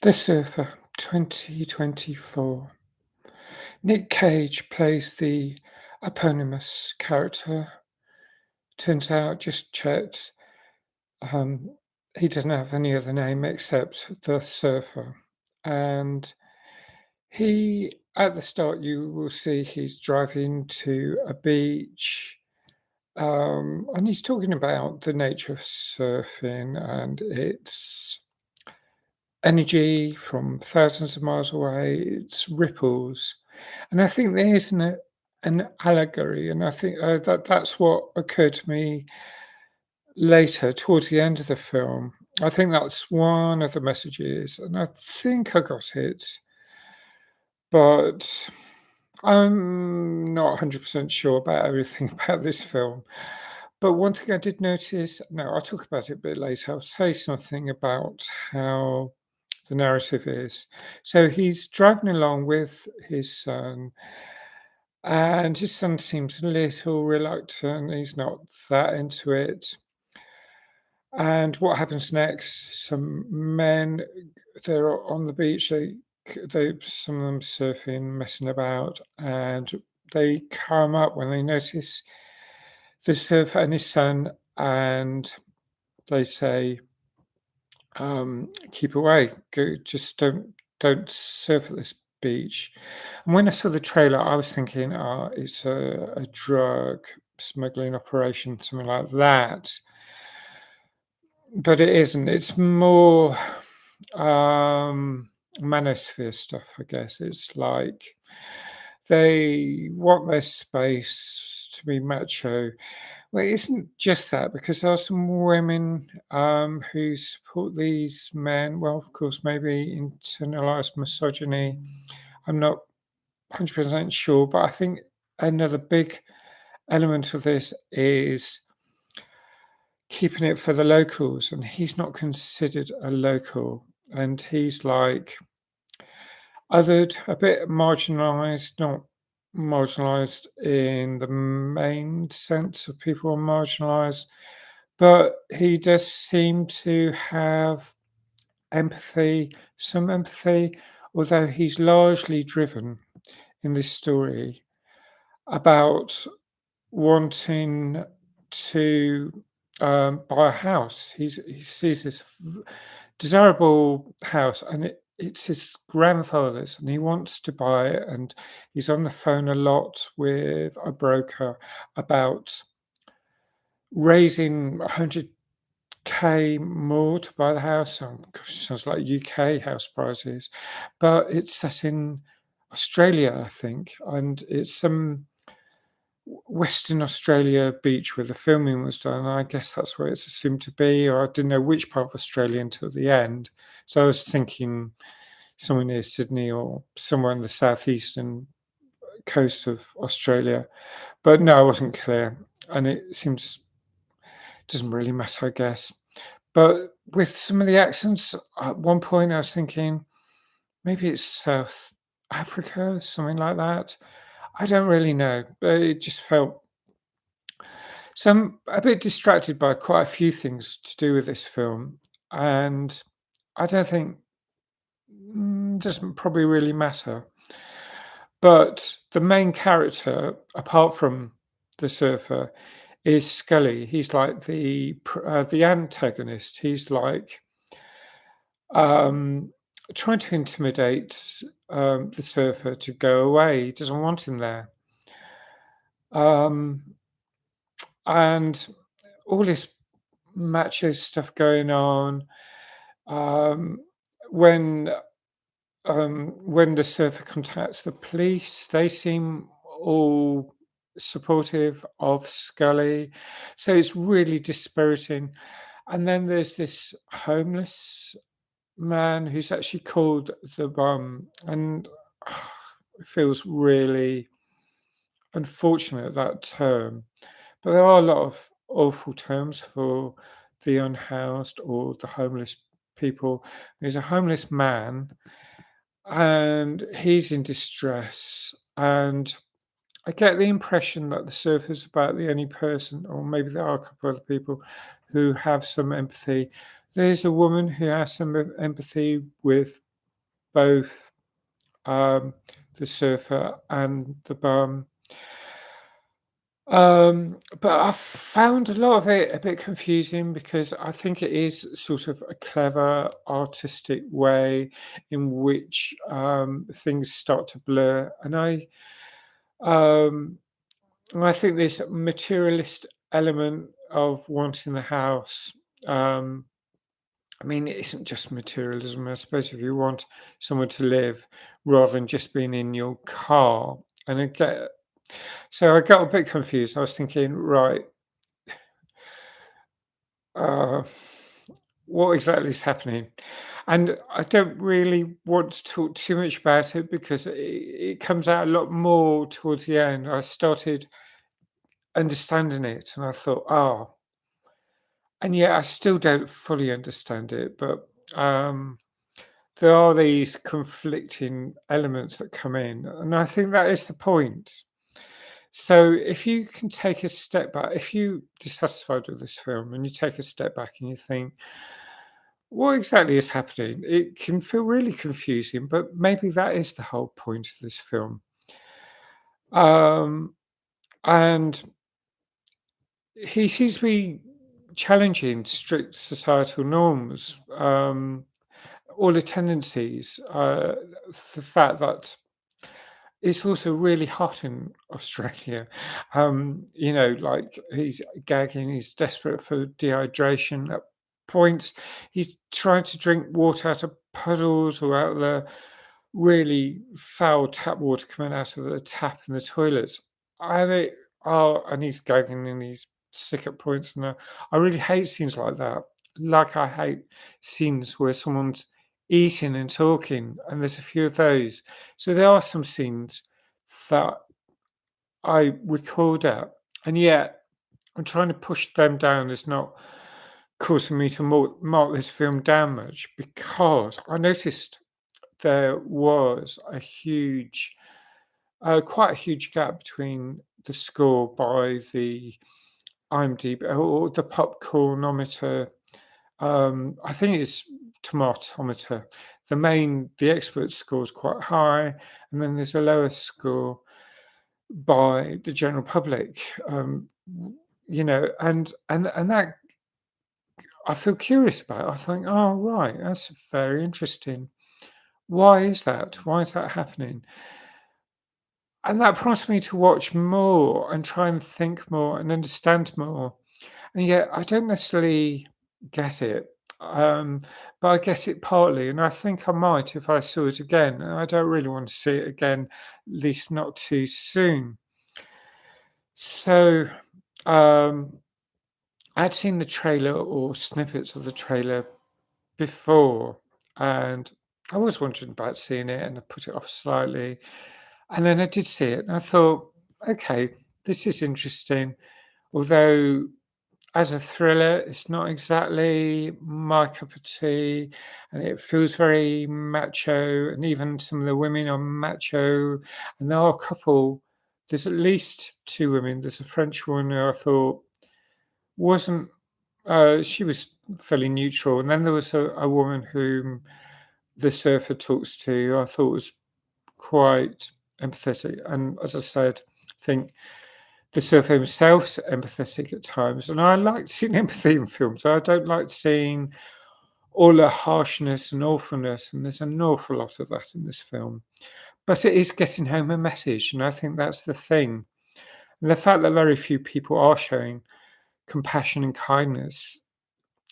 The Surfer, 2024. Nick Cage plays the eponymous character. Turns out, just checked, um, he doesn't have any other name except the Surfer. And at the start, you will see he's driving to a beach. And he's talking about the nature of surfing and its energy from thousands of miles away, it's ripples. And I think there is an allegory, and I think that's what occurred to me later, towards the end of the film. I think that's one of the messages, and I think I got it, but I'm not 100% sure about everything about this film. But one thing I did notice, no, I'll talk about it a bit later. I'll say something about how the narrative is. So he's driving along with his son, and his son seems a little reluctant. He's not that into it. And what happens next? Some men, they're on the beach. Some of them surfing, messing about, and they come up when they notice the surfer and his son, and they say, keep away. Go, just don't surf at this beach. And when I saw the trailer, I was thinking, it's a drug smuggling operation, something like that. But it isn't. It's more manosphere stuff, I guess. It's like they want their space to be macho. Well, it isn't just that, because there are some women who support these men. Well, of course, maybe internalized misogyny. I'm not 100% sure, but I think another big element of this is keeping it for the locals, and he's not considered a local, and he's like othered, a bit marginalized, not marginalized in the main sense of people are marginalized, but he does seem to have empathy, some empathy, although he's largely driven in this story about wanting to buy a house. He sees this desirable house, and it's his grandfather's, and he wants to buy it. And he's on the phone a lot with a broker about raising 100K more to buy the house. Gosh, sounds like UK house prices, but it's set in Australia, I think, and it's some Western Australia beach where the filming was done. I guess that's where it's assumed to be, or I didn't know which part of Australia until the end. So I was thinking somewhere near Sydney or somewhere on the southeastern coast of Australia. But no, I wasn't clear. And it seems doesn't really matter, I guess. But with some of the accents, at one point I was thinking maybe it's South Africa, something like that. I don't really know, but it just felt so. I'm a bit distracted by quite a few things to do with this film, and I don't think doesn't probably really matter. But the main character, apart from the surfer, is Scully. He's like the antagonist. He's like um, trying to intimidate the surfer to go away. He doesn't want him there, um, and all this macho stuff going on. Um, when when the surfer contacts the police, they seem all supportive of Scully. So it's really dispiriting. And then there's this homeless man who's actually called the Bum, and it feels really unfortunate, that term. But there are a lot of awful terms for the unhoused or the homeless people. There's a homeless man and he's in distress. And I get the impression that the surfer's about the only person, or maybe there are a couple of other people who have some empathy. There's a woman who has some empathy with both um, the surfer and the bum. But I found a lot of it a bit confusing because I think it is sort of a clever artistic way in which things start to blur, um, and I think this materialist element of wanting the house. Um, I mean, it isn't just materialism. I suppose if you want somewhere to live rather than just being in your car, and I get so I got a bit confused. I was thinking, right, uh, what exactly is happening? And I don't really want to talk too much about it because it comes out a lot more towards the end. I started understanding it and I thought, oh, and yet I still don't fully understand it. But um, there are these conflicting elements that come in. And I think that is the point. So if you can take a step back, if you're dissatisfied with this film and you take a step back and you think, what exactly is happening? It can feel really confusing, but maybe that is the whole point of this film. Um, and he seems to be challenging strict societal norms, all the tendencies, the fact that it's also really hot in Australia. Like he's gagging, he's desperate for dehydration. At points, he's trying to drink water out of puddles or out of the really foul tap water coming out of the tap in the toilets. And and he's gagging and he's sick at points. And I really hate scenes like that. Like I hate scenes where someone's eating and talking, and there's a few of those. So there are some scenes that I record at, and yet I'm trying to push them down. It's not causing me to mark this film down much because I noticed there was quite a huge gap between the score by the IMDb or the popcornometer. I think it's tomatometer. The expert score is quite high, and then there's a lower score by the general public. And that I feel curious about. I think, oh right, that's very interesting. Why is that? Why is that happening? And that prompts me to watch more and try and think more and understand more. And yet I don't necessarily get it. Um, but I get it partly, and I think I might if I saw it again. And I don't really want to see it again, at least not too soon. So um, I'd seen the trailer or snippets of the trailer before, and I was wondering about seeing it, and I put it off slightly. And then I did see it, and I thought, okay, this is interesting. Although, as a thriller, it's not exactly my cup of tea, and it feels very macho, and even some of the women are macho. And there are a couple, there's at least two women. There's a French woman who I thought wasn't, she was fairly neutral. And then there was a woman whom the surfer talks to, I thought was quite empathetic. And as I said, I think the surfer himself's empathetic at times. And I like seeing empathy in films. I don't like seeing all the harshness and awfulness. And there's an awful lot of that in this film. But it is getting home a message. And I think that's the thing. And the fact that very few people are showing compassion and kindness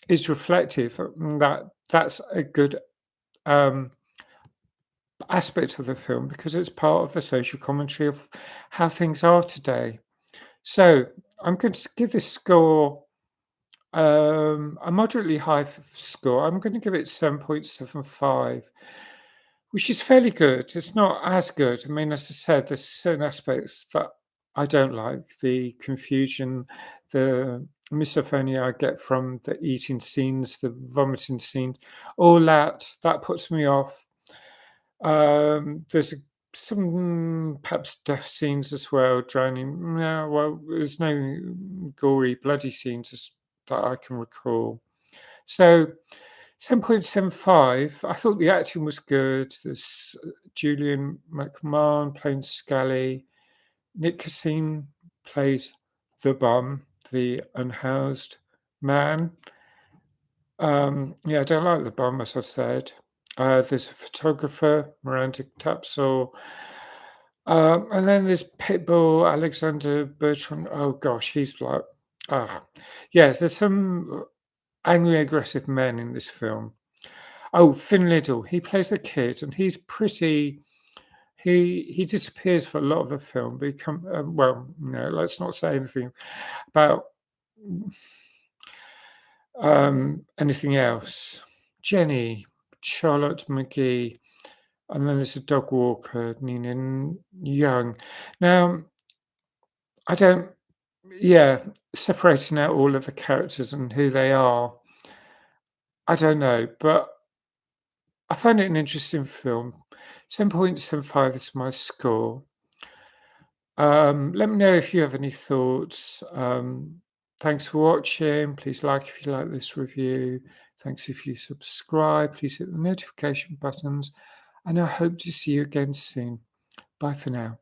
is reflective that that's a good um, aspect of the film because it's part of the social commentary of how things are today. So I'm going to give this score a moderately high score. I'm going to give it 7.75, which is fairly good. It's not as good. I mean, as I said, there's certain aspects that I don't like. The confusion, the misophonia I get from the eating scenes, the vomiting scenes, all that puts me off. There's some perhaps death scenes as well, drowning. No, well, there's no gory, bloody scenes that I can recall. So 7.75. I thought the acting was good. There's Julian McMahon playing Scully. Nick Cassine plays the bum, the unhoused man. Yeah, I don't like the bum, as I said. There's a photographer, Miranda Tapsell. And then there's Pitbull, Alexander Bertrand. Oh gosh, he's like, ah, yeah. There's some angry, aggressive men in this film. Oh, Finn Liddle, he plays the kid, and he's pretty. He disappears for a lot of the film. Become well, no, let's not say anything about anything else. Jenny, Charlotte McGee, and then there's a dog walker, Nina Young. Now, I don't, yeah, separating out all of the characters and who they are, I don't know, but I find it an interesting film. 7.75 is my score. Let me know if you have any thoughts. Thanks for watching. Please like if you like this review. Thanks if you subscribe. Please hit the notification buttons. And I hope to see you again soon. Bye for now.